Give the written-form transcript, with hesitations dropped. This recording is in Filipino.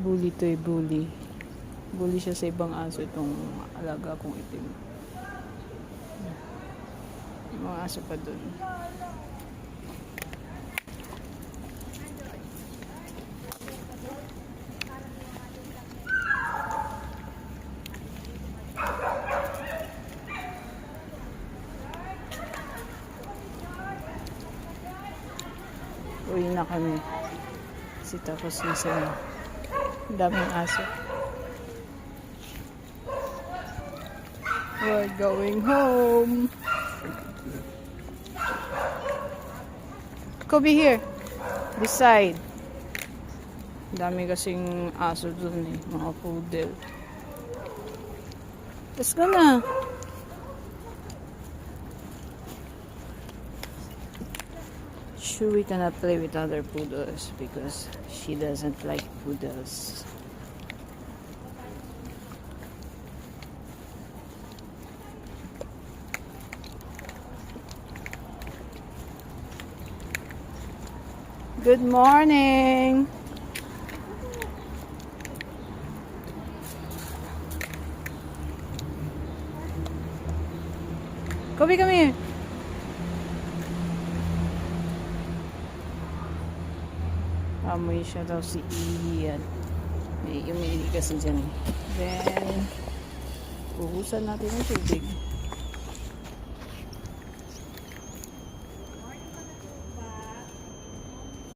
Bully to bully. Bully siya sa ibang aso, itong alaga kong itim. May mga aso pa dun. Uwi na kami. Kasi tapos na sila. Daming aso. We're going home. Kobe here. This side. Dami kasing aso dun eh. Mga poodle. Let's go na. Chewy cannot play with other poodles because she doesn't like poodles. Good morning. Kobe, come here. Amoy siya daw si Ian. May umili kasi dyan. Then, uhusan natin ang tubig.